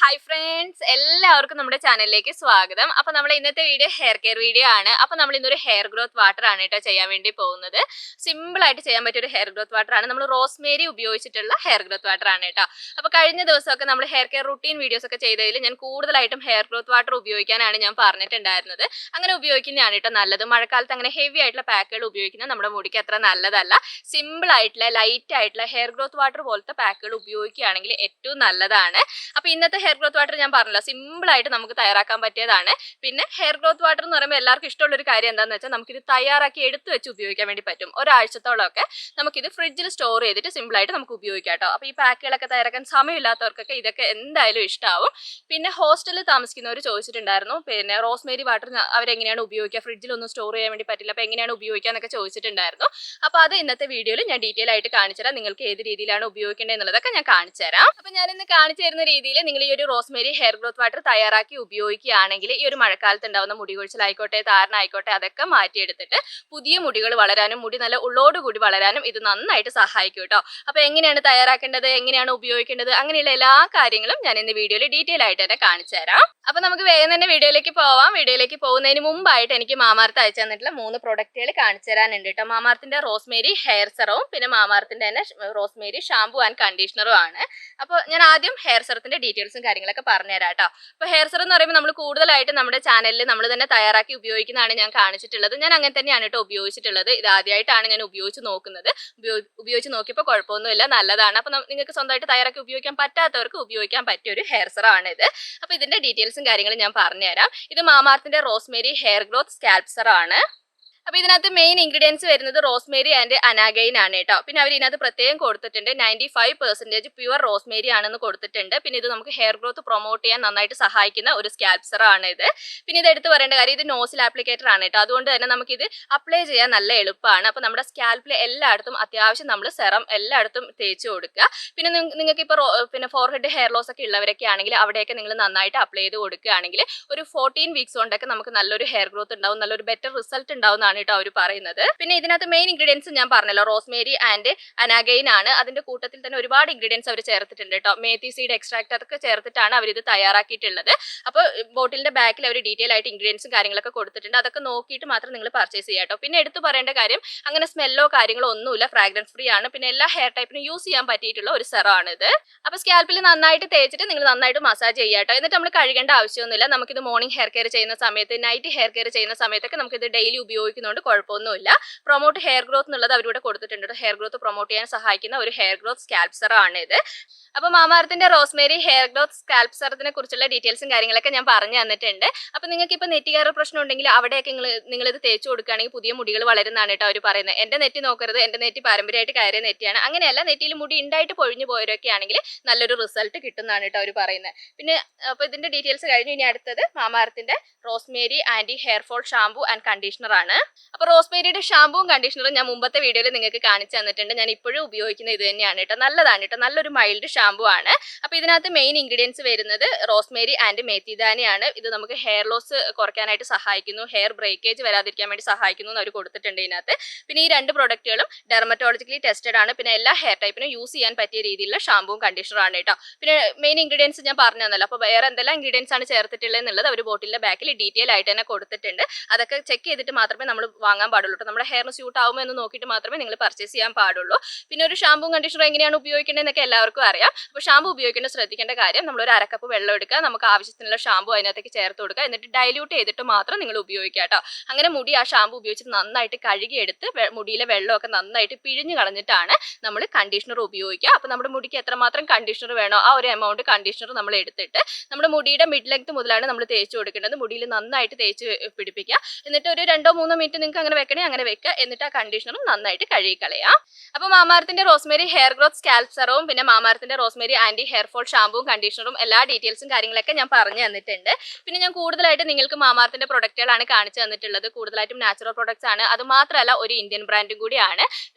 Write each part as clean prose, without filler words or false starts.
Hi friends, എല്ലാവർക്കും നമ്മുടെ ചാനലിലേക്ക് സ്വാഗതം. അപ്പോൾ നമ്മൾ ഇന്നത്തെ വീഡിയോ ഹെയർ കെയർ വീഡിയോ ആണ്. അപ്പോൾ നമ്മൾ ഇന്നൊരു ഹെയർ ഗ്രോത്ത് വാട്ടർ ആണ് ട്ടോ ചെയ്യാൻ വേണ്ടി പോകുന്നത്. സിമ്പിൾ ആയിട്ട് ചെയ്യാൻ പറ്റിയ ഒരു ഹെയർ ഗ്രോത്ത് വാട്ടർ ആണ്. നമ്മൾ റോസ്മേരി ഉപയോഗിച്ചിട്ടുള്ള ഹെയർ ഗ്രോത്ത് വാട്ടർ ആണ് ട്ടോ. അപ്പോൾ കഴിഞ്ഞ ദിവസമൊക്കെ നമ്മൾ ഹെയർ കെയർ റുട്ടീൻ വീഡിയോസ് ഒക്കെ ചെയ്തതിൽ ഞാൻ കൂടുതലായിട്ടും ഹെയർ ഗ്രോത്ത് വാട്ടർ ഉപയോഗിക്കാനാണ് ഞാൻ പറഞ്ഞിട്ടുണ്ടായിരുന്നത്. അങ്ങനെ ഉപയോഗിക്കുന്നതാണ് ട്ടോ നല്ലത്. മഴക്കാലത്ത് അങ്ങനെ ഹെവി ആയിട്ടുള്ള പാക്കുകൾ ഉപയോഗിക്കുന്നത് നമ്മുടെ മുടിക്ക് അത്ര നല്ലതല്ല. സിമ്പിൾ ആയിട്ടുള്ള ലൈറ്റ് ആയിട്ടുള്ള ഹെയർ ഗ്രോത്ത് വാട്ടർ പോലത്തെ പാക്കുകൾ ഉപയോഗിക്കുകയാണെങ്കിൽ ഏറ്റവും നല്ലതാണ്. അപ്പോൾ ഇന്നത്തെ ഹെയർ ഗ്രോത്ത് വാട്ടർ ഞാൻ പറഞ്ഞല്ലോ സിമ്പിൾ ആയിട്ട് നമുക്ക് തയ്യാറാക്കാൻ പറ്റിയതാണ്. പിന്നെ ഹെയർ ഗ്രോത്ത് വാട്ടർ എന്ന് പറയുമ്പോൾ എല്ലാവർക്കും ഇഷ്ടമുള്ള ഒരു കാര്യം എന്താണെന്ന് വെച്ചാൽ നമുക്കിത് തയ്യാറാക്കി എടുത്തു വെച്ച് ഉപയോഗിക്കാൻ വേണ്ടി പറ്റും. ഒരാഴ്ചത്തോളമൊക്കെ നമുക്കിത് ഫ്രിഡ്ജിൽ സ്റ്റോർ ചെയ്തിട്ട് സിമ്പിൾ ആയിട്ട് നമുക്ക് ഉപയോഗിക്കാം കേട്ടോ. അപ്പോൾ ഈ പാക്കുകളൊക്കെ തയ്യാറാക്കാൻ സമയമില്ലാത്തവർക്കൊക്കെ ഇതൊക്കെ എന്തായാലും ഇഷ്ടമാവും. പിന്നെ ഹോസ്റ്റലിൽ താമസിക്കുന്നവർ ചോദിച്ചിട്ടുണ്ടായിരുന്നു പിന്നെ റോസ്മേരി വാട്ടർ അവരെങ്ങനെയാണ് ഉപയോഗിക്കുക, ഫ്രിഡ്ജിലൊന്നും സ്റ്റോർ ചെയ്യാൻ വേണ്ടി പറ്റില്ല, അപ്പോൾ എങ്ങനെയാണ് ഉപയോഗിക്കുക എന്നൊക്കെ ചോദിച്ചിട്ടുണ്ടായിരുന്നു. അപ്പോൾ അത് ഇന്നത്തെ വീഡിയോയിൽ ഞാൻ ഡീറ്റെയിൽ ആയിട്ട് കാണിച്ചു തരാം. നിങ്ങൾക്ക് ഏത് രീതിയിലാണ് ഉപയോഗിക്കേണ്ടത് എന്നുള്ളതൊക്കെ ഞാൻ കാണിച്ചു തരാം. അപ്പോൾ ഞാനിന്ന് കാണിച്ചു തരുന്ന രീതിയിൽ നിങ്ങൾ ഈ ഒരു റോസ്മേരി ഹെയർ ഗ്രോത്ത് വാട്ടർ തയ്യാറാക്കി ഉപയോഗിക്കുകയാണെങ്കിൽ ഈ ഒരു മഴക്കാലത്ത് ഉണ്ടാവുന്ന മുടി കൊഴിച്ചിലായിക്കോട്ടെ താരനായിക്കോട്ടെ അതൊക്കെ മാറ്റിയെടുത്തിട്ട് പുതിയ മുടികൾ വളരാനും മുടി നല്ല ഉള്ളോടുകൂടി വളരാനും ഇത് നന്നായിട്ട് സഹായിക്കും കേട്ടോ. അപ്പോൾ എങ്ങനെയാണ് തയ്യാറാക്കേണ്ടത്, എങ്ങനെയാണ് ഉപയോഗിക്കേണ്ടത്, അങ്ങനെയുള്ള എല്ലാ കാര്യങ്ങളും ഞാൻ ഇന്ന് വീഡിയോയിൽ ഡീറ്റെയിൽ ആയിട്ട് തന്നെ കാണിച്ചു തരാം. അപ്പോൾ നമുക്ക് വേഗം തന്നെ വീഡിയോയിലേക്ക് പോവാം. വീഡിയോയിലേക്ക് പോകുന്നതിന് മുമ്പായിട്ട് എനിക്ക് മാമാർത്ത് അയച്ചു തന്നിട്ടുള്ള 3 പ്രൊഡക്റ്റുകൾ കാണിച്ചു തരാനുണ്ട് കേട്ടോ. മാമാർത്തിന്റെ റോസ്മേരി ഹെയർ സെറവും പിന്നെ മാമാർത്തിന്റെ തന്നെ റോസ്മേരി ഷാമ്പു ആൻഡ് കണ്ടീഷണറും ആണ്. അപ്പോൾ ഞാൻ ആദ്യം ഹെയർ സെറത്തിന്റെ ഡീറ്റെയിൽസും കാര്യങ്ങളൊക്കെ പറഞ്ഞുതരാം കേട്ടോ. അപ്പോൾ ഹെയർ സെറം എന്ന് പറയുമ്പോൾ നമ്മൾ കൂടുതലായിട്ട് നമ്മുടെ ചാനലിൽ നമ്മൾ തന്നെ തയ്യാറാക്കി ഉപയോഗിക്കുന്നതാണ് ഞാൻ കാണിച്ചിട്ടുള്ളത്. ഞാൻ അങ്ങനെ തന്നെയാണ് കേട്ടോ ഉപയോഗിച്ചിട്ടുള്ളത്. ഇത് ആദ്യമായിട്ടാണ് ഞാൻ ഉപയോഗിച്ച് നോക്കുന്നത്. ഉപയോഗിച്ച് നോക്കിയപ്പോൾ കുഴപ്പമൊന്നുമില്ല, നല്ലതാണ്. അപ്പോൾ നിങ്ങൾക്ക് സ്വന്തമായിട്ട് തയ്യാറാക്കി ഉപയോഗിക്കാൻ പറ്റാത്തവർക്ക് ഉപയോഗിക്കാൻ പറ്റിയ ഒരു ഹെയർ സെറം ആണ് ഇത്. അപ്പോൾ ഇതിന്റെ ഡീറ്റെയിൽസും കാര്യങ്ങളും ഞാൻ പറഞ്ഞുതരാം. ഇത് മാമാർത്തിന്റെ rosemary hair growth scalp serum ആണ്. അപ്പോൾ ഇതിനകത്ത് മെയിൻ ഇൻഗ്രീഡിയൻസ് വരുന്നത് റോസ്മേരി ആൻഡ് അനാഗൈൻ ആണ് കേട്ടോ. പിന്നെ അവർ ഇതിനകത്ത് പ്രത്യേകം കൊടുത്തിട്ടുണ്ട് 95% പ്യുവർ റോസ്മേരി ആണെന്ന് കൊടുത്തിട്ടുണ്ട്. പിന്നെ ഇത് നമുക്ക് ഹെയർ ഗ്രോത്ത് പ്രൊമോട്ട് ചെയ്യാൻ നന്നായിട്ട് സഹായിക്കുന്ന ഒരു സ്കാൽപ് സെറം ആണ് ഇത്. പിന്നെ ഇത് എടുത്ത് പറയേണ്ട കാര്യം ഇത് നോസിൽ ആപ്ലിക്കേറ്റർ ആണ് കേട്ടോ. അതുകൊണ്ട് തന്നെ നമുക്കിത് അപ്ലൈ ചെയ്യാൻ നല്ല എളുപ്പമാണ്. അപ്പോൾ നമ്മുടെ സ്കാൽപ്പിൽ എല്ലായിടത്തും അത്യാവശ്യം നമ്മൾ സെറം എല്ലായിടത്തും തേച്ച് കൊടുക്കുക. പിന്നെ നിങ്ങൾക്ക് ഇപ്പോൾ പിന്നെ ഫോർഹെഡ് ഹെയർ ലോസ് ഒക്കെ ഉള്ളവരൊക്കെ ആണെങ്കിൽ അവിടെയൊക്കെ നിങ്ങൾ നന്നായിട്ട് അപ്ലൈ ചെയ്ത് കൊടുക്കുകയാണെങ്കിൽ ഒരു 14 വീക്സ് കൊണ്ടൊക്കെ നമുക്ക് നല്ലൊരു ഹെയർ ഗ്രോത്ത് ഉണ്ടാവും, നല്ലൊരു ബെറ്റർ റിസൾട്ട് ഉണ്ടാവുന്നതാണ് കേട്ടോ അവർ പറയുന്നത്. പിന്നെ ഇതിനകത്ത് മെയിൻ ഇൻഗ്രീഡിയൻസ് ഞാൻ പറഞ്ഞല്ലോ റോസ്മേരി ആൻഡ് അനാഗൈൻ ആണ്. അതിന്റെ കൂട്ടത്തിൽ തന്നെ ഒരുപാട് ഇൻഗ്രീഡിയൻസ് അവർ ചേർത്തിട്ടുണ്ട് കേട്ടോ. മേത്തി സീഡ് എക്സ്ട്രാക്ട് അതൊക്കെ ചേർത്തിട്ടാണ് അവർ ഇത് തയ്യാറാക്കിയിട്ടുള്ളത്. അപ്പോൾ ബോട്ടിലിന്റെ ബാക്കിൽ അവർ ഡീറ്റെയിൽ ആയിട്ട് ഇൻഗ്രീഡിയൻസും കാര്യങ്ങളൊക്കെ കൊടുത്തിട്ടുണ്ട്. അതൊക്കെ നോക്കിയിട്ട് മാത്രം നിങ്ങൾ പർച്ചേസ് ചെയ്യാം കേട്ടോ. പിന്നെ എടുത്തു പറയേണ്ട കാര്യം അങ്ങനെ സ്മെല്ലോ കാര്യങ്ങളോ ഒന്നുമില്ല, ഫ്രാഗ്രൻസ് ഫ്രീ ആണ്. പിന്നെ എല്ലാ ഹെയർ ടൈപ്പിനും യൂസ് ചെയ്യാൻ പറ്റിയിട്ടുള്ള ഒരു സെറം ആണ് ഇത്. അപ്പോൾ സ്കാൽപ്പിൽ നന്നായിട്ട് തേച്ചിട്ട് നിങ്ങൾ നന്നായിട്ട് മസാജ് ചെയ്യാം കേട്ടോ. എന്നിട്ട് നമ്മൾ കഴുകേണ്ട ആവശ്യമൊന്നുമില്ല. നമുക്കിത് മോർണിംഗ് ഹെയർ കെയർ ചെയ്യുന്ന സമയത്ത് നൈറ്റ് ഹെയർ കെയർ ചെയ്യുന്ന സമയത്തൊക്കെ നമുക്കിത് ഡെയിലി ഉപയോഗിക്കുന്നതുകൊണ്ട് കുഴപ്പമൊന്നുമില്ല. പ്രൊമോട്ട് ഹെയർ ഗ്രോത്ത് എന്നുള്ളത് അവരിവിടെ കൊടുത്തിട്ടുണ്ട്. ഹെയർ ഗ്രോത്ത് പ്രൊമോട്ട് ചെയ്യാൻ സഹായിക്കുന്ന ഒരു ഹെയർ ഗ്രോത്ത് സ്കാൽപ് സെറം ആണ് ഇത്. അപ്പോൾ മാമാർത്തിന്റെ റോസ്മേരി ഹെയർ ഗ്രോത്ത് സ്കാൽപ് സെറത്തിനെ കുറിച്ചുള്ള ഡീറ്റെയിൽസും കാര്യങ്ങളൊക്കെ ഞാൻ പറഞ്ഞു തന്നിട്ടുണ്ട്. അപ്പോൾ നിങ്ങൾക്ക് ഇപ്പോൾ നെറ്റി കയറുന്ന പ്രശ്നം ഉണ്ടെങ്കിൽ അവിടെയൊക്കെ നിങ്ങളിത് തേച്ച് കൊടുക്കുകയാണെങ്കിൽ പുതിയ മുടികൾ വളരുന്നതാണ് കേട്ടോ അവർ പറയുന്നത്. എൻ്റെ നെറ്റി നോക്കരുത്, എൻ്റെ നെറ്റി പാരമ്പര്യമായിട്ട് കയറിയ നെറ്റിയാണ്. അങ്ങനെയല്ല, നെറ്റിയിൽ മുടി ഉണ്ടായിട്ട് പൊഴിഞ്ഞു പോയവരൊക്കെ ആണെങ്കിൽ നല്ലൊരു റിസൾട്ട് കിട്ടുന്നതാണ് കേട്ടോ അവർ പറയുന്നത്. പിന്നെ അപ്പോൾ ഇതിന്റെ ഡീറ്റെയിൽസ് കഴിഞ്ഞു. ഇനി അടുത്തത് മാമാർത്തിന്റെ rosemary anti hair fall shampoo and conditioner ആണ്. അപ്പോൾ റോസ്മേരിയുടെ ഷാമ്പുവും കണ്ടീഷണറും ഞാൻ മുമ്പത്തെ വീഡിയോയിൽ നിങ്ങൾക്ക് കാണിച്ചു തന്നിട്ടുണ്ട്. ഞാൻ ഇപ്പോഴും ഉപയോഗിക്കുന്നത് ഇത് തന്നെയാണ് കേട്ടോ. നല്ലതാണ് കേട്ടോ, നല്ലൊരു മൈൽഡ് ഷാമ്പു ആണ്. അപ്പോൾ ഇതിനകത്ത് മെയിൻ ഇൻഗ്രീഡിയൻസ് വരുന്നത് റോസ്മേരി ആൻഡ് മേത്തിദാനിയാണ്. ഇത് നമുക്ക് ഹെയർ ലോസ് കുറയ്ക്കാനായിട്ട് സഹായിക്കുന്നു, ഹെയർ ബ്രേക്കേജ് വരാതിരിക്കാൻ വേണ്ടി സഹായിക്കുന്നു എന്ന് അവർ കൊടുത്തിട്ടുണ്ട് ഇതിനകത്ത്. പിന്നെ ഈ 2 പ്രൊഡക്റ്റുകളും ഡെർമറ്റോളജിക്കലി ടെസ്റ്റഡ് ആണ്. പിന്നെ എല്ലാ ഹെയർ ടൈപ്പിനും യൂസ് ചെയ്യാൻ പറ്റിയ രീതിയിലുള്ള ഷാമ്പുവും കണ്ടീഷണറും ആണ് കേട്ടോ. പിന്നെ മെയിൻ ഇൻഗ്രീഡിയൻസ് ഞാൻ പറഞ്ഞു തന്നല്ലോ. അപ്പോൾ വേറെ എന്തെല്ലാം ഇൻഗ്രീഡിയൻസ് ആണ് ചേർത്തിട്ടുള്ളത് എന്നുള്ളത് അവർ ബോട്ടിലിന്റെ ബാക്കിൽ ഡീറ്റെയിൽ ആയിട്ട് തന്നെ കൊടുത്തിട്ടുണ്ട്. അതൊക്കെ ചെക്ക് ചെയ്തിട്ട് മാത്രമേ നമ്മൾ വാങ്ങാൻ പാടുള്ളൂ. നമ്മുടെ ഹെയറിന് സ്യൂട്ട് ആവുമോ എന്ന് നോക്കിയിട്ട് മാത്രമേ നിങ്ങൾ പർച്ചേസ് ചെയ്യാൻ പാടുള്ളൂ. പിന്നെ ഒരു ഷാമ്പൂ കണ്ടീഷണർ എങ്ങനെയാണ് ഉപയോഗിക്കേണ്ടതെന്നൊക്കെ എല്ലാവർക്കും അറിയാം. അപ്പോൾ ഷാമ്പൂ ഉപയോഗിക്കേണ്ട ശ്രദ്ധിക്കേണ്ട കാര്യം നമ്മൾ ഒരു 1/2 കപ്പ് വെള്ളം എടുക്കുക, നമുക്ക് ആവശ്യത്തിനുള്ള ഷാമ്പൂ അതിനകത്തേക്ക് ചേർത്ത് കൊടുക്കുക, എന്നിട്ട് ഡൈല്യൂട്ട് ചെയ്തിട്ട് മാത്രം നിങ്ങൾ ഉപയോഗിക്കുക കേട്ടോ. അങ്ങനെ മുടി ആ ഷാമ്പൂ ഉപയോഗിച്ചിട്ട് നന്നായിട്ട് കഴുകിയെടുത്ത് മുടിയിലെ വെള്ളമൊക്കെ നന്നായിട്ട് പിഴിഞ്ഞ് കളഞ്ഞിട്ടാണ് നമ്മൾ കണ്ടീഷണർ ഉപയോഗിക്കുക. അപ്പോൾ നമ്മുടെ മുടിക്ക് എത്രമാത്രം കണ്ടീഷണർ വേണോ ആ ഒരു എമൗണ്ട് കണ്ടീഷണർ നമ്മൾ എടുത്തിട്ട് നമ്മുടെ മുടിയുടെ മിഡ് ലെങ്ത് മുതലാണ് നമ്മൾ തേച്ച് കൊടുക്കേണ്ടത്. മുടിയിൽ നന്നായിട്ട് തേച്ച് പിടിപ്പിക്കുക. എന്നിട്ട് ഒരു 2-3 മിനിറ്റ് നിങ്ങൾക്ക് അങ്ങനെ വെക്കണേ അങ്ങനെ വെക്കുക. എന്നിട്ട് ആ കണ്ടീഷണറും നന്നായിട്ട് കഴുകിക്കളയാം. അപ്പോൾ മാമാർത്തിന്റെ റോസ്മേരി ഹെയർ ഗ്രോത്ത് സ്കാൽപ് സെറവും പിന്നെ മാമാർത്തിന്റെ റോസ്മേരി ആന്റി ഹെയർ ഫോൾ ഷാമ്പുവും കണ്ടീഷണറും എല്ലാ ഡീറ്റെയിൽസും കാര്യങ്ങളൊക്കെ ഞാൻ പറഞ്ഞു തന്നിട്ടുണ്ട്. പിന്നെ ഞാൻ കൂടുതലായിട്ട് നിങ്ങൾക്ക് മാമാർത്തിന്റെ പ്രൊഡക്റ്റുകളാണ് കാണിച്ചു തന്നിട്ടുള്ളത്. കൂടുതലായിട്ടും നാച്ചുറൽ പ്രൊഡക്ട്സ് ആണ്. അത് മാത്രമല്ല ഒരു ഇന്ത്യൻ ബ്രാൻഡും കൂടിയാണ്.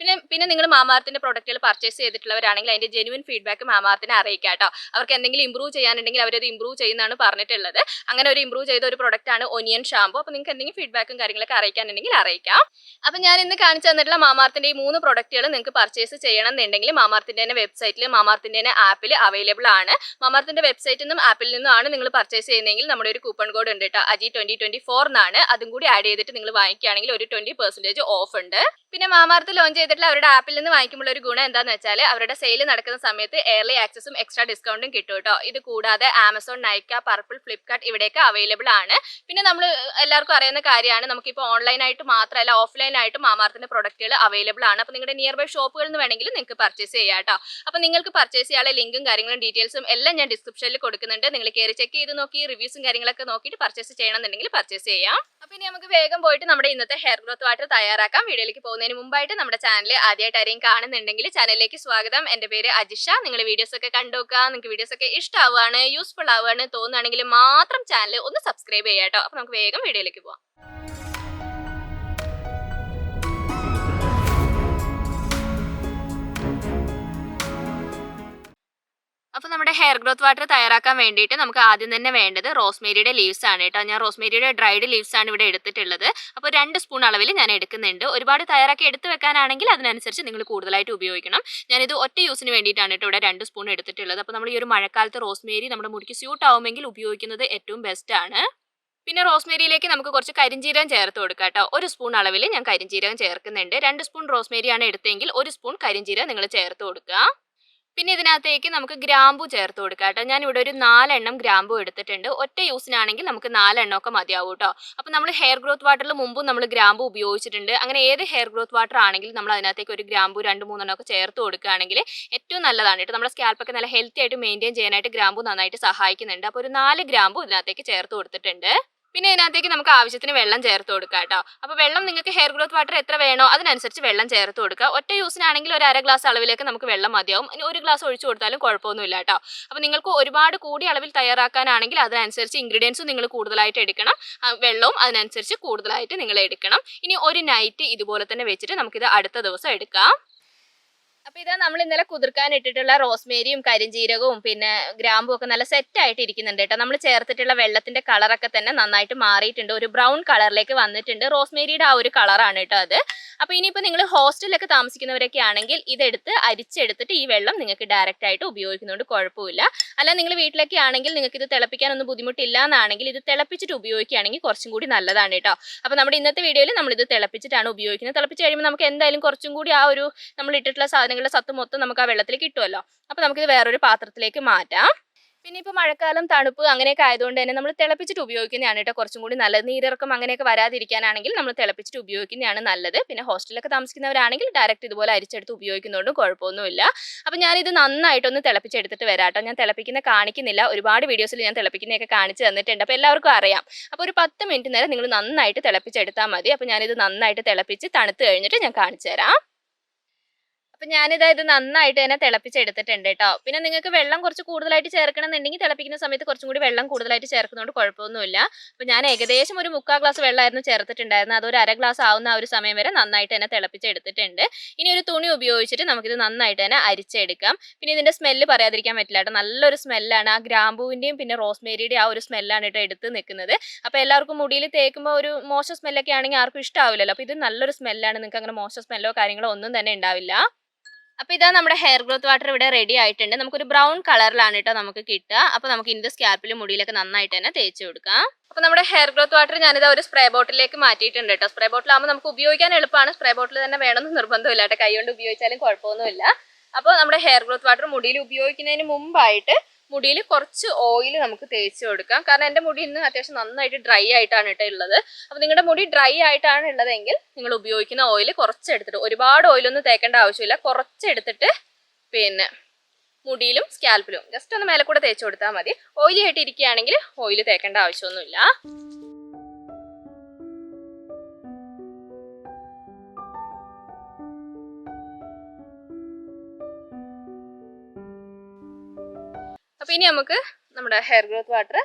പിന്നെ നിങ്ങൾ മാമാർത്തിന്റെ പ്രൊഡക്റ്റുകൾ പർച്ചേസ് ചെയ്തിട്ടുള്ളവരാണെങ്കിൽ അതിന്റെ ജെനുവിൻ ഫീഡ്ബാക്ക് മാമാർത്തിനെ അറിയിക്കാം കേട്ടോ. അവർക്ക് എന്തെങ്കിലും ഇംപ്രൂവ് ചെയ്യാനുണ്ടെങ്കിൽ അവരത് ഇംപ്രൂവ് ചെയ്യുന്നതാണ് പറഞ്ഞിട്ടുള്ളത്. അങ്ങനെ ഒരു ഇംപ്രൂവ് ചെയ്ത ഒരു പ്രൊഡക്റ്റ് ആണ് ഒനിയൻ ഷാമ്പു. അപ്പോൾ നിങ്ങൾക്ക് എന്തെങ്കിലും ഫീഡ്ബാക്കും കാര്യങ്ങളൊക്കെ അറിയിക്കാനുണ്ടെങ്കിൽ ഉണ്ടെങ്കിൽ അറിയിക്കാം. അപ്പം ഞാൻ ഇന്ന് കാണിച്ചു തന്നിട്ടുള്ള മാമാർത്തിൻ്റെ ഈ 3 പ്രൊഡക്റ്റുകൾ നിങ്ങൾക്ക് പർച്ചേസ് ചെയ്യണം എന്നുണ്ടെങ്കിൽ മാമാർത്തിൻ്റെ തന്നെ വെബ്സൈറ്റിൽ മാമാർത്തിൻ്റെ തന്നെ ആപ്പിൽ അവൈലബിൾ ആണ്. മാമാർത്തിൻ്റെ വെബ്സൈറ്റിൽ നിന്നും ആപ്പിൽ നിന്നുമാണ് നിങ്ങൾ പർച്ചേസ് ചെയ്യുന്നതെങ്കിൽ നമ്മുടെ ഒരു കൂപ്പൺ കോഡ് ഉണ്ട് കേട്ടോ, അജി 2024 എന്നാണ്. അതും കൂടി ആഡ് ചെയ്തിട്ട് നിങ്ങൾ വാങ്ങിക്കുകയാണെങ്കിൽ ഒരു 20% ഓഫ് ഉണ്ട്. പിന്നെ മാമാർത്ത് ലോഞ്ച് ചെയ്തിട്ടുള്ള അവരുടെ ആപ്പിൽ നിന്ന് വാങ്ങിക്കുമ്പോൾ ഒരു ഗുണം എന്താണെന്ന് വെച്ചാൽ അവരുടെ സെയിൽ നടക്കുന്ന സമയത്ത് എയർലി ആക്സസും എക്സ്ട്രാ ഡിസ്കൗണ്ടും കിട്ടും കേട്ടോ. ഇത് കൂടാതെ ആമസോൺ, നൈക്ക, പർപ്പിൾ, ഫ്ലിപ്കാർട്ട് ഇവിടെയൊക്കെ അവൈലബിൾ ആണ്. പിന്നെ നമ്മൾ എല്ലാവർക്കും അറിയുന്ന കാര്യമാണ്, നമുക്കിപ്പോൾ ഓൺലൈനായിട്ട് മാത്രമല്ല ഓഫ്ലൈനായിട്ട് മാമാർത്തിന്റെ പ്രൊഡക്റ്റുകൾ അവൈലബിൾ ആണ്. അപ്പോൾ നിങ്ങളുടെ നിയർ ബൈ ഷോപ്പുകളിൽ നിന്ന് വേണമെങ്കിൽ നിങ്ങൾക്ക് പർച്ചേസ് ചെയ്യാം കേട്ടോ. അപ്പോൾ നിങ്ങൾക്ക് പർച്ചേസ് ചെയ്യാനുള്ള ലിങ്കും കാര്യങ്ങളും ഡീറ്റെയിൽസും എല്ലാം ഞാൻ ഡിസ്ക്രിപ്ഷനിൽ കൊടുക്കുന്നുണ്ട്. നിങ്ങൾ കയറി ചെക്ക് ചെയ്ത് നോക്കി റിവ്യൂസും കാര്യങ്ങളൊക്കെ നോക്കിയിട്ട് പർച്ചേസ് ചെയ്യണമെന്നുണ്ടെങ്കിൽ പർച്ചേസ് ചെയ്യാം. അപ്പോൾ ഇനി നമുക്ക് വേഗം പോയിട്ട് നമ്മുടെ ഇന്നത്തെ ഹെയർ ഗ്രോത്ത് വാട്ടർ തയ്യാറാക്കാം. വീഡിയോയിലേക്ക് പോകുന്നതിന് മുമ്പായിട്ട് നമ്മുടെ ചാനൽ ആദ്യമായിട്ട് ആരെയും കാണുന്നുണ്ടെങ്കിൽ ചാനലിലേക്ക് സ്വാഗതം. എൻ്റെ പേര് അജിഷ. നിങ്ങൾ വീഡിയോസ് ഒക്കെ കണ്ടുനോക്കുക. നിങ്ങൾക്ക് വീഡിയോസ് ഒക്കെ ഇഷ്ടമാവുകയാണ്, യൂസ്ഫുൾ ആവുകയാണ് തോന്നുകയാണെങ്കിൽ മാത്രം ചാനൽ ഒന്ന് സബ്സ്ക്രൈബ് ചെയ്യാം കേട്ടോ. അപ്പോൾ നമുക്ക് വേഗം വീഡിയോയിലേക്ക് പോവാം. അപ്പോൾ നമ്മുടെ ഹെയർ ഗ്രോത്ത് വാട്ടർ തയ്യാറാക്കാൻ വേണ്ടിയിട്ട് നമുക്ക് ആദ്യം തന്നെ വേണ്ടത് റോസ്മേരിയുടെ ലീവ്സ് ആണ് കേട്ടോ. ഞാൻ റോസ്മേരിയുടെ ഡ്രൈഡ് ലീവ്സ് ആണ് ഇവിടെ എടുത്തിട്ടുള്ളത്. അപ്പോൾ 2 സ്പൂൺ അളവിൽ ഞാൻ എടുക്കുന്നുണ്ട്. ഒരുപാട് തയ്യാറാക്കി എടുത്ത് വെക്കാനാണെങ്കിൽ അതിനനുസരിച്ച് നിങ്ങൾ കൂടുതലായിട്ട് ഉപയോഗിക്കണം. ഞാനിത് ഒറ്റ യൂസിന് വേണ്ടിയിട്ടാണ് കേട്ടോ ഇവിടെ 2 സ്പൂൺ എടുത്തിട്ടുള്ളത്. അപ്പോൾ നമ്മൾ ഈ ഒരു മഴക്കാലത്ത് റോസ്മേരി നമ്മുടെ മുടിക്ക് സ്യൂട്ട് ആവുമെങ്കിൽ ഉപയോഗിക്കുന്നത് ഏറ്റവും ബെസ്റ്റ് ആണ്. പിന്നെ റോസ്മേരിയിലേക്ക് നമുക്ക് കുറച്ച് കരിഞ്ചീരകം ചേർത്ത് കൊടുക്കാം കേട്ടോ. 1 സ്പൂൺ അളവിൽ ഞാൻ കരിഞ്ചീരകം ചേർക്കുന്നുണ്ട്. 2 സ്പൂൺ റോസ്മേരിയാണ് എടുത്തെങ്കിൽ 1 സ്പൂൺ കരിഞ്ചീരകം നിങ്ങൾ ചേർത്ത് കൊടുക്കുക. പിന്നെ ഇതിനകത്തേക്ക് നമുക്ക് ഗ്രാമ്പു ചേർത്ത് കൊടുക്കാം കേട്ടോ. ഞാനിവിടെ ഒരു 4 എണ്ണം ഗ്രാമ്പു എടുത്തിട്ടുണ്ട്. ഒറ്റ യൂസിനാണെങ്കിൽ നമുക്ക് 4 എണ്ണമൊക്കെ മതിയാവും കേട്ടോ. അപ്പോൾ നമ്മൾ ഹെയർ ഗ്രോത്ത് വാട്ടറിൽ മുമ്പും നമ്മൾ ഗ്രാമ്പു ഉപയോഗിച്ചിട്ടുണ്ട്. അങ്ങനെ ഏത് ഹെയർ ഗ്രോത്ത് വാട്ടർ ആണെങ്കിലും നമ്മൾ അതിനകത്തേക്ക് ഒരു ഗ്രാമ്പു 2-3 എണ്ണമൊക്കെ ചേർത്ത് കൊടുക്കുകയാണെങ്കിൽ ഏറ്റവും നല്ലതാണ് കേട്ടോ. നമ്മുടെ സ്കാൽപ്പൊക്കെ നല്ല ഹെൽത്തി ആയിട്ട് മെയിൻറ്റെയിൻ ചെയ്യാനായിട്ട് ഗ്രാമ്പു നന്നായിട്ട് സഹായിക്കുന്നുണ്ട്. അപ്പോൾ ഒരു 4 ഗ്രാമ്പു ഇതിനകത്തേക്ക് ചേർത്ത് കൊടുത്തിട്ടുണ്ട്. പിന്നെ ഇതിനകത്തേക്ക് നമുക്ക് ആവശ്യത്തിന് വെള്ളം ചേർത്ത് കൊടുക്കാം കേട്ടോ. അപ്പോൾ വെള്ളം നിങ്ങൾക്ക് ഹെയർ ഗ്രോത്ത് വാട്ടർ എത്ര വേണോ അതിനനുസരിച്ച് വെള്ളം ചേർത്ത് കൊടുക്കുക. ഒറ്റ യൂസിനാണെങ്കിൽ ഒരു 1/2 ഗ്ലാസ് അളവിലേക്ക് നമുക്ക് വെള്ളം മതിയാവും. ഇനി 1 ഗ്ലാസ് ഒഴിച്ചു കൊടുത്താലും കുഴപ്പമൊന്നുമില്ല കേട്ടോ. അപ്പോൾ നിങ്ങൾക്ക് ഒരുപാട് കൂടിയ അളവിൽ തയ്യാറാക്കാനാണെങ്കിൽ അതിനനുസരിച്ച് ഇൻഗ്രീഡിയൻസും നിങ്ങൾ കൂടുതലായിട്ട് എടുക്കണം, വെള്ളവും അതിനനുസരിച്ച് കൂടുതലായിട്ട് നിങ്ങൾ എടുക്കണം. ഇനി ഒരു നൈറ്റ് ഇതുപോലെ തന്നെ വെച്ചിട്ട് നമുക്കിത് അടുത്ത ദിവസം എടുക്കാം. അപ്പോൾ ഇതാ നമ്മൾ ഇന്നലെ കുതിർക്കാൻ ഇട്ടിട്ടുള്ള റോസ്മേരിയും കരിഞ്ചീരകവും പിന്നെ ഗ്രാമ്പും ഒക്കെ നല്ല സെറ്റായിട്ട് ഇരിക്കുന്നുണ്ട് കേട്ടോ. നമ്മൾ ചേർത്തിട്ടുള്ള വെള്ളത്തിന്റെ കളറൊക്കെ തന്നെ നന്നായിട്ട് മാറിയിട്ടുണ്ട്, ഒരു ബ്രൗൺ കളറിലേക്ക് വന്നിട്ടുണ്ട്. റോസ്മേരിയുടെ ആ ഒരു കളറാണ് കേട്ടോ അത്. അപ്പോൾ ഇനിയിപ്പോൾ നിങ്ങൾ ഹോസ്റ്റലിലൊക്കെ താമസിക്കുന്നവരൊക്കെ ആണെങ്കിൽ ഇതെടുത്ത് അരിച്ചെടുത്തിട്ട് ഈ വെള്ളം നിങ്ങൾക്ക് ഡയറക്റ്റ് ആയിട്ട് ഉപയോഗിക്കുന്നതുകൊണ്ട് കുഴപ്പമില്ല. അല്ല നിങ്ങൾ വീട്ടിലൊക്കെ ആണെങ്കിൽ നിങ്ങൾക്ക് ഇത് തിളപ്പിക്കാനൊന്നും ബുദ്ധിമുട്ടില്ല എന്നാണെങ്കിൽ ഇത് തിളപ്പിച്ചിട്ട് ഉപയോഗിക്കുകയാണെങ്കിൽ കുറച്ചും കൂടി നല്ലതാണ് കേട്ടോ. അപ്പോൾ നമ്മുടെ ഇന്നത്തെ വീഡിയോയിൽ നമ്മളിത് തിളപ്പിച്ചിട്ടാണ് ഉപയോഗിക്കുന്നത്. തിളപ്പിച്ച് കഴിയുമ്പോൾ നമുക്ക് എന്തായാലും കുറച്ചും കൂടി ആ ഒരു നമ്മൾ ഇട്ടിട്ടുള്ള സാധനങ്ങളുടെ സത്ത് മൊത്തം നമുക്ക് ആ വെള്ളത്തിൽ കിട്ടുമല്ലോ. അപ്പോൾ നമുക്കിത് വേറൊരു പാത്രത്തിലേക്ക് മാറ്റാം. പിന്നെ ഇപ്പോൾ മഴക്കാലം തണുപ്പ് അങ്ങനെയൊക്കെ ആയതുകൊണ്ട് തന്നെ നമ്മൾ തിളപ്പിച്ചിട്ട് ഉപയോഗിക്കുന്നതാണ് കേട്ടോ കുറച്ചും കൂടി നല്ലത്. നീരിറക്കം അങ്ങനെയൊക്കെ വരാതിരിക്കാനാണെങ്കിൽ നമ്മൾ തിളപ്പിച്ചിട്ട് ഉപയോഗിക്കുന്നതാണ് നല്ലത്. പിന്നെ ഹോസ്റ്റലിലൊക്കെ താമസിക്കുന്നവരാണെങ്കിൽ ഡയറക്റ്റ് ഇതുപോലെ അരിച്ചെടുത്ത് ഉപയോഗിക്കുന്നതുകൊണ്ടും കുഴപ്പമൊന്നുമില്ല. അപ്പോൾ ഞാനിത് നന്നായിട്ടൊന്ന് തിളപ്പിച്ചെടുത്തിട്ട് വരാം കേട്ടോ. ഞാൻ തിളപ്പിക്കുന്ന കാണിക്കുന്നില്ല, ഒരുപാട് വീഡിയോസിൽ ഞാൻ തിളപ്പിക്കുന്നതൊക്കെ കാണിച്ച് തന്നിട്ടുണ്ട്, അപ്പോൾ എല്ലാവർക്കും അറിയാം. അപ്പോൾ ഒരു 10 മിനിറ്റ് നേരം നിങ്ങൾ നന്നായിട്ട് തിളപ്പിച്ചെടുത്താൽ മതി. അപ്പോൾ ഞാനിത് നന്നായിട്ട് തിളപ്പിച്ച് തണുത്ത് കഴിഞ്ഞിട്ട് ഞാൻ കാണിച്ചു തരാം. അപ്പം ഞാനിത് നന്നായിട്ട് തന്നെ തിളപ്പിച്ചെടുത്തിട്ടുണ്ട് കേട്ടോ. പിന്നെ നിങ്ങൾക്ക് വെള്ളം കുറച്ച് കൂടുതലായിട്ട് ചേർക്കണം എന്നുണ്ടെങ്കിൽ തിളപ്പിക്കുന്ന സമയത്ത് കുറച്ചും കൂടി വെള്ളം കൂടുതലായിട്ട് ചേർക്കുന്നതുകൊണ്ട് കുഴപ്പമൊന്നുമില്ല. അപ്പോൾ ഞാൻ ഏകദേശം ഒരു 3/4 ഗ്ലാസ് വെള്ളമായിരുന്നു ചേർത്തിട്ടുണ്ടായിരുന്നത്. അതൊരു 1/2 ഗ്ലാസ് ആവുന്ന ആ ഒരു സമയം വരെ നന്നായിട്ട് തന്നെ തിളപ്പിച്ചെടുത്തിട്ടുണ്ട്. ഇനി ഒരു തുണി ഉപയോഗിച്ചിട്ട് നമുക്കിത് നന്നായിട്ട് തന്നെ അരിച്ചെടുക്കാം. പിന്നെ ഇതിൻ്റെ സ്മെല്ല് പറയാതിരിക്കാൻ പറ്റില്ല കേട്ടോ, നല്ലൊരു സ്മെല്ലാണ്. ആ ഗ്രാമ്പൂവിൻ്റെയും പിന്നെ റോസ്മേരിയുടെയും ആ ഒരു സ്മെല്ലാണ് കേട്ടോ എടുത്ത് നിൽക്കുന്നത്. അപ്പോൾ എല്ലാവർക്കും മുടിയിൽ തേക്കുമ്പോൾ ഒരു മോശം സ്മെല്ലൊക്കെ ആണെങ്കിൽ ആർക്കും ഇഷ്ടാവില്ലല്ലോ. അപ്പോൾ ഇത് നല്ലൊരു സ്മെല്ലാണ്, നിങ്ങൾക്ക് അങ്ങനെ മോശം സ്മെല്ലോ കാര്യങ്ങളോ ഒന്നും തന്നെ ഉണ്ടാവില്ല. അപ്പോൾ ഇതാ നമ്മുടെ ഹെയർ ഗ്രോത്ത് വാട്ടർ ഇവിടെ റെഡി ആയിട്ടുണ്ട്. നമുക്കൊരു ബ്രൗൺ കളറിലാണ് കേട്ടോ നമുക്ക് കിട്ടുക. അപ്പോൾ നമുക്ക് ഇതിൻ്റെ സ്കാൽപ്പിലും മുടിയിലൊക്കെ നന്നായിട്ട് തന്നെ തേച്ച് കൊടുക്കാം. അപ്പോൾ നമ്മുടെ ഹെയർ ഗ്രോത്ത് വാട്ടർ ഞാനിതാ ഒരു സ്പ്രേ ബോട്ടിലേക്ക് മാറ്റിയിട്ടുണ്ട് കേട്ടോ. സ്പ്രേ ബോട്ടിലാകുമ്പോൾ നമുക്ക് ഉപയോഗിക്കാൻ എളുപ്പമാണ്. സ്പ്രേ ബോട്ടിൽ തന്നെ വേണമെന്ന് നിർബന്ധമില്ല കേട്ടോ, കൈ കൊണ്ട് ഉപയോഗിച്ചാലും കുഴപ്പമൊന്നുമില്ല. അപ്പോൾ നമ്മുടെ ഹെയർ ഗ്രോത്ത് വാട്ടർ മുടിയിൽ ഉപയോഗിക്കുന്നതിന് മുമ്പായിട്ട് മുടിയിൽ കുറച്ച് ഓയിൽ നമുക്ക് തേച്ച് കൊടുക്കാം. കാരണം എൻ്റെ മുടി ഇന്ന് അത്യാവശ്യം നന്നായിട്ട് ഡ്രൈ ആയിട്ടാണ് കേട്ടോ ഉള്ളത്. അപ്പോൾ നിങ്ങളുടെ മുടി ഡ്രൈ ആയിട്ടാണ് ഉള്ളതെങ്കിൽ നിങ്ങൾ ഉപയോഗിക്കുന്ന ഓയിൽ കുറച്ചെടുത്തിട്ട്, ഒരുപാട് ഓയിലൊന്നും തേക്കേണ്ട ആവശ്യമില്ല, കുറച്ചെടുത്തിട്ട് പിന്നെ മുടിയിലും സ്കാൽപ്പിലും ജസ്റ്റ് ഒന്ന് മേലെ കൂടെ തേച്ച് കൊടുത്താൽ മതി. ഓയിലി ആയിട്ട് ഇരിക്കുകയാണെങ്കിൽ ഓയിൽ തേക്കേണ്ട ആവശ്യമൊന്നുമില്ല. അപ്പോൾ ഇനി നമുക്ക് നമ്മുടെ ഹെയർ ഗ്രോത്ത് വാട്ടർ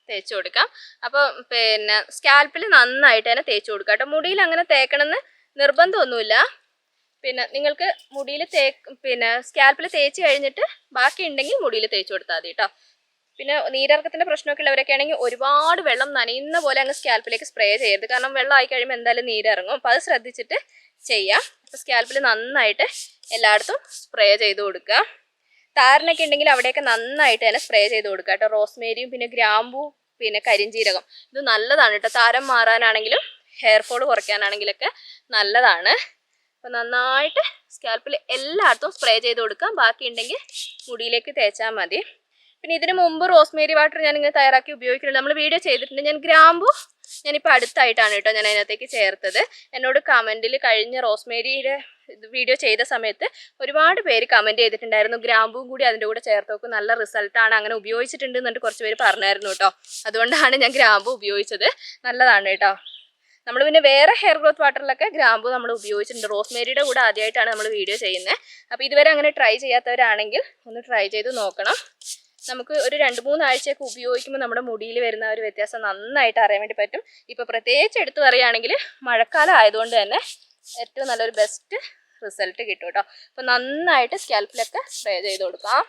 തേച്ച് കൊടുക്കാം. അപ്പോൾ പിന്നെ സ്കാൽപ്പിൽ നന്നായിട്ട് തന്നെ തേച്ച് കൊടുക്കാം കേട്ടോ. മുടിയിൽ അങ്ങനെ തേക്കണമെന്ന് നിർബന്ധമൊന്നുമില്ല. പിന്നെ നിങ്ങൾക്ക് മുടിയിൽ പിന്നെ സ്കാൽപ്പിൽ തേച്ച് കഴിഞ്ഞിട്ട് ബാക്കി ഉണ്ടെങ്കിൽ മുടിയിൽ തേച്ച് കൊടുത്താൽ മതി കേട്ടോ. പിന്നെ നീരിറക്കത്തിൻ്റെ പ്രശ്നമൊക്കെ ഉള്ളവരൊക്കെ ആണെങ്കിൽ ഒരുപാട് വെള്ളം നനയുന്ന പോലെ അങ്ങ് സ്കാൽപ്പിലേക്ക് സ്പ്രേ ചെയ്യരുത്. കാരണം വെള്ളം ആയി കഴിയുമ്പോൾ എന്തായാലും നീരിറങ്ങും. അപ്പോൾ അത് ശ്രദ്ധിച്ചിട്ട് ചെയ്യാം. അപ്പോൾ സ്കാൽപ്പിൽ നന്നായിട്ട് എല്ലായിടത്തും സ്പ്രേ ചെയ്ത് കൊടുക്കുക. താരനൊക്കെ ഉണ്ടെങ്കിൽ അവിടെയൊക്കെ നന്നായിട്ട് തന്നെ സ്പ്രേ ചെയ്ത് കൊടുക്കുക കേട്ടോ. റോസ്മേരിയും പിന്നെ ഗ്രാമ്പൂ പിന്നെ കരിഞ്ജീരകം ഇത് നല്ലതാണ് കേട്ടോ. താരം മാറാനാണെങ്കിലും ഹെയർ ഫോൾ കുറയ്ക്കാനാണെങ്കിലൊക്കെ നല്ലതാണ്. അപ്പോൾ നന്നായിട്ട് സ്കാൽപ്പിൽ എല്ലായിടത്തും സ്പ്രേ ചെയ്ത് കൊടുക്കാം. ബാക്കി ഉണ്ടെങ്കിൽ മുടിയിലേക്ക് തേച്ചാൽ മതി. പിന്നെ ഇതിന് മുമ്പ് റോസ്മേരി വാട്ടർ ഞാനിങ്ങനെ തയ്യാറാക്കി ഉപയോഗിക്കുന്നുണ്ട്. നമ്മൾ വീഡിയോ ചെയ്തിട്ടുണ്ട്. ഞാൻ ഗ്രാമ്പു ഞാനിപ്പോൾ അടുത്തായിട്ടാണ് കേട്ടോ ഞാൻ അതിനകത്തേക്ക് ചേർത്തത്. എന്നോട് കമൻറ്റിൽ കഴിഞ്ഞ റോസ്മേരിയുടെ വീഡിയോ ചെയ്ത സമയത്ത് ഒരുപാട് പേര് കമൻറ്റ് ചെയ്തിട്ടുണ്ടായിരുന്നു, ഗ്രാമ്പും കൂടി അതിൻ്റെ കൂടെ ചേർത്ത് നോക്കും, നല്ല റിസൾട്ടാണ്, അങ്ങനെ ഉപയോഗിച്ചിട്ടുണ്ട് എന്നിട്ട് കുറച്ച് പേര് പറഞ്ഞായിരുന്നു കേട്ടോ. അതുകൊണ്ടാണ് ഞാൻ ഗ്രാമ്പു ഉപയോഗിച്ചത്. നല്ലതാണ് കേട്ടോ. നമ്മൾ പിന്നെ വേറെ ഹെയർ ഗ്രോത്ത് വാട്ടറിലൊക്കെ ഗ്രാമ്പു നമ്മൾ ഉപയോഗിച്ചിട്ടുണ്ട്. റോസ്മേരിയുടെ കൂടെ ആദ്യമായിട്ടാണ് നമ്മൾ വീഡിയോ ചെയ്യുന്നത്. അപ്പോൾ ഇതുവരെ അങ്ങനെ ട്രൈ ചെയ്യാത്തവരാണെങ്കിൽ ഒന്ന് ട്രൈ ചെയ്ത് നോക്കണം. നമുക്ക് ഒരു 2-3 ആഴ്ചയൊക്കെ ഉപയോഗിക്കുമ്പോൾ നമ്മുടെ മുടിയിൽ വരുന്ന ഒരു വ്യത്യാസം നന്നായിട്ട് അറിയാൻ വേണ്ടി പറ്റും. ഇപ്പോൾ പ്രത്യേകിച്ച് എടുത്തു പറയുകയാണെങ്കിൽ മഴക്കാലം ആയതുകൊണ്ട് തന്നെ ഏറ്റവും നല്ലൊരു ബെസ്റ്റ് റിസൾട്ട് കിട്ടും കേട്ടോ. അപ്പോൾ നന്നായിട്ട് സ്കാൽപ്പിലൊക്കെ സ്പ്രേ ചെയ്ത് കൊടുക്കാം.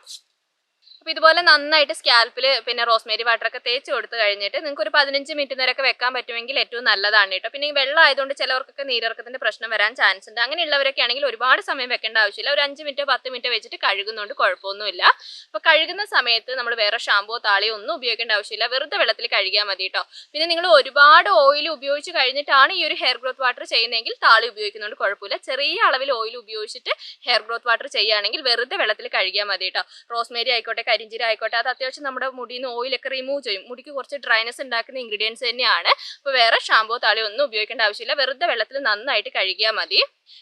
അപ്പോൾ ഇതുപോലെ നന്നായിട്ട് സ്കാൽപ്പിൽ പിന്നെ റോസ്മേരി വാട്ടറൊക്കെ തേച്ച് കൊടുത്ത് കഴിഞ്ഞിട്ട് നിങ്ങൾക്ക് ഒരു 15 മിനിറ്റ് നേരമൊക്കെ വെക്കാൻ പറ്റുമെങ്കിൽ ഏറ്റവും നല്ലതാണ് കേട്ടോ. പിന്നെ ഈ വെള്ളം ആയതുകൊണ്ട് ചിലവർക്കൊക്കെ നീരിറക്കത്തിൻ്റെ പ്രശ്നം വരാൻ ചാൻസ് ഉണ്ട്. അങ്ങനെയുള്ളവരൊക്കെ ആണെങ്കിൽ ഒരുപാട് സമയം വെക്കേണ്ട ആവശ്യമില്ല. ഒരു 5 മിനിറ്റോ 10 മിനിറ്റോ വെച്ചിട്ട് കഴുകുന്നതുകൊണ്ട് കുഴപ്പമൊന്നുമില്ല. അപ്പോൾ കഴുകുന്ന സമയത്ത് നമ്മൾ വേറെ ഷാമ്പോ താളിയോ ഒന്നും ഉപയോഗിക്കേണ്ട ആവശ്യമില്ല. വെറുതെ വെള്ളത്തിൽ കഴുകിയാൽ മതി കേട്ടോ. പിന്നെ നിങ്ങൾ ഒരുപാട് ഓയിൽ ഉപയോഗിച്ച് കഴിഞ്ഞിട്ടാണ് ഈ ഒരു ഹെയർ ഗ്രോത്ത് വാട്ടർ ചെയ്യുന്നതെങ്കിൽ താളി ഉപയോഗിക്കുന്നതുകൊണ്ട് കുഴപ്പമില്ല. ചെറിയ അളവിൽ ഓയിൽ ഉപയോഗിച്ചിട്ട് ഹെയർ ഗ്രോത്ത് വാട്ടർ ചെയ്യുകയാണെങ്കിൽ വെറുതെ വെള്ളത്തിൽ കഴുകിയാൽ മതി കേട്ടോ. റോസ്മേരി ആയിക്കോട്ടെ കരിഞ്ജീരകം ആയിക്കോട്ടെ അത് അത്യാവശ്യം നമ്മുടെ മുടിയിൽ നിന്ന് ഓയിലൊക്കെ റിമൂവ് ചെയ്യും. മുടിക്ക് കുറച്ച് ഡ്രൈനെസ് ഉണ്ടാക്കുന്ന ഇൻഗ്രീഡിയൻസ് തന്നെയാണ്. അപ്പോൾ വേറെ ഷാമ്പോ താളി ഒന്നും ഉപയോഗിക്കേണ്ട ആവശ്യമില്ല. വെറുതെ വെള്ളത്തിൽ നന്നായിട്ട് കഴുകിയാൽ മതി.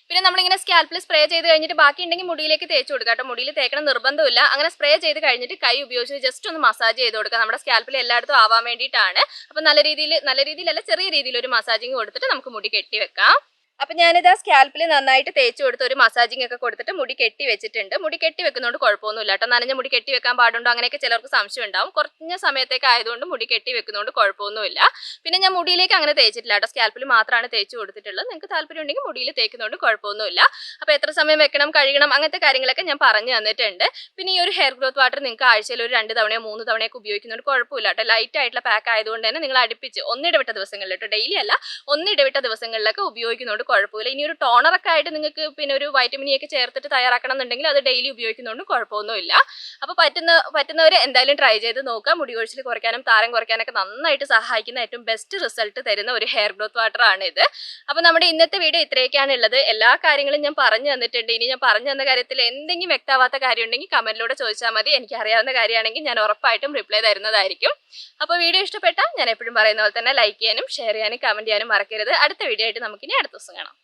പിന്നെ നമ്മളിങ്ങനെ സ്കാൽപ്പിൽ സ്പ്രേ ചെയ്ത് കഴിഞ്ഞിട്ട് ബാക്കി ഉണ്ടെങ്കിൽ മുടിയിലേക്ക് തേച്ച് കൊടുക്കുക കേട്ടോ. മുടിയിൽ തേക്കണം നിർബന്ധമില്ല. അങ്ങനെ സ്പ്രേ ചെയ്ത് കഴിഞ്ഞിട്ട് കൈ ഉപയോഗിച്ച് ജസ്റ്റ് ഒന്ന് മസാജ് ചെയ്ത് കൊടുക്കുക. നമ്മുടെ സ്കാൽപ്പിൽ എല്ലായിടത്തും ആവാൻ വേണ്ടിയിട്ടാണ്. അപ്പോൾ നല്ല രീതിയിലല്ല ചെറിയ രീതിയിൽ ഒരു മസാജിങ് കൊടുത്തിട്ട് നമുക്ക് മുടി കെട്ടി വെക്കാം. അപ്പം ഞാനിത് ആ സ്കാൽപ്പിൽ നന്നായിട്ട് തേച്ച് കൊടുത്ത് ഒരു മസാജിങ് ഒക്കെ കൊടുത്തിട്ട് മുടി കെട്ടി വെച്ചിട്ടുണ്ട്. മുടി കെട്ടി വെക്കുന്നതുകൊണ്ട് കുഴപ്പമൊന്നുമില്ല കേട്ടോ. നനഞ്ഞ മുടി കെട്ടി വെക്കാൻ പാടുണ്ടോ അങ്ങനെയൊക്കെ ചിലർക്ക് സംശയം ഉണ്ടാവും. കുറഞ്ഞ സമയത്തേക്ക് ആയതുകൊണ്ട് മുടി കെട്ടി വെക്കുന്നതുകൊണ്ട് കുഴപ്പമൊന്നുമില്ല. പിന്നെ ഞാൻ മുടിയിലേക്ക് അങ്ങനെ തേച്ചിട്ടില്ല കേട്ടോ. സ്കാൽപ്പിൽ മാത്രമാണ് തേച്ച് കൊടുത്തിട്ടുള്ളത്. നിങ്ങൾക്ക് താല്പര്യം ഉണ്ടെങ്കിൽ മുടിയിൽ തേക്കുന്നതുകൊണ്ട് കുഴപ്പമൊന്നുമില്ല. അപ്പോൾ എത്ര സമയം വെക്കണം, കഴുകണം, അങ്ങനത്തെ കാര്യങ്ങളൊക്കെ ഞാൻ പറഞ്ഞു തന്നിട്ടുണ്ട്. പിന്നെ ഈ ഒരു ഹെയർ ഗ്രോത്ത് വാട്ടർ നിങ്ങൾക്ക് ആഴ്ചയിൽ ഒരു 2 തവണയോ 3 തവണയൊക്കെ ഉപയോഗിക്കുന്നതുകൊണ്ട് കുഴപ്പമില്ല കേട്ടോ. ലൈറ്റ് ആയിട്ടുള്ള പാക്ക് ആയതുകൊണ്ട് തന്നെ നിങ്ങൾ അടുപ്പിച്ച് ഒന്നിടവിട്ട ദിവസങ്ങളിൽ കേട്ടോ, ഡെയിലി അല്ല, ഒന്നിടവിട്ട ദിവസങ്ങളിലൊക്കെ ഉപയോഗിക്കുന്നതുകൊണ്ട് കുഴപ്പമില്ല. ഇനി ഒരു ടോണറൊക്കെ ആയിട്ട് നിങ്ങൾക്ക് പിന്നെ ഒരു വൈറ്റമിൻ ഒക്കെ ചേർത്തിട്ട് തയ്യാറാക്കണം എന്നുണ്ടെങ്കിൽ അത് ഡെയിലി ഉപയോഗിക്കുന്നതുകൊണ്ട് കുഴപ്പമൊന്നുമില്ല. അപ്പോൾ പറ്റുന്നവർ എന്തായാലും ട്രൈ ചെയ്ത് നോക്കുക. മുടി കൊഴിച്ചിൽ കുറയ്ക്കാനും താരം കുറയ്ക്കാനൊക്കെ നന്നായിട്ട് സഹായിക്കുന്ന ഏറ്റവും ബെസ്റ്റ് റിസൾട്ട് തരുന്ന ഒരു ഹെയർ ഗ്രോത്ത് വാട്ടർ ആണ് ഇത്. അപ്പോൾ നമ്മുടെ ഇന്നത്തെ വീഡിയോ ഇത്രയൊക്കെയാണ് ഉള്ളത്. എല്ലാ കാര്യങ്ങളും ഞാൻ പറഞ്ഞു തന്നിട്ടുണ്ട്. ഇനി ഞാൻ പറഞ്ഞു തന്ന കാര്യത്തിൽ എന്തെങ്കിലും വ്യക്തമാവാത്ത കാര്യം ഉണ്ടെങ്കിൽ കമന്റിലൂടെ ചോദിച്ചാൽ മതി. എനിക്ക് അറിയാവുന്ന കാര്യമാണെങ്കിൽ ഞാൻ ഉറപ്പായിട്ടും റിപ്ലൈ തരുന്നതായിരിക്കും. അപ്പോൾ വീഡിയോ ഇഷ്ടപ്പെട്ടാൽ ഞാൻ എപ്പോഴും പറയുന്ന പോലെ തന്നെ ലൈക്ക് ചെയ്യാനും ഷെയർ ചെയ്യാനും കമന്റ് ചെയ്യാനും മറക്കരുത്. അടുത്ത വീഡിയോ ആയിട്ട് നമുക്കിനി അടുത്ത ദിവസം കാണാം.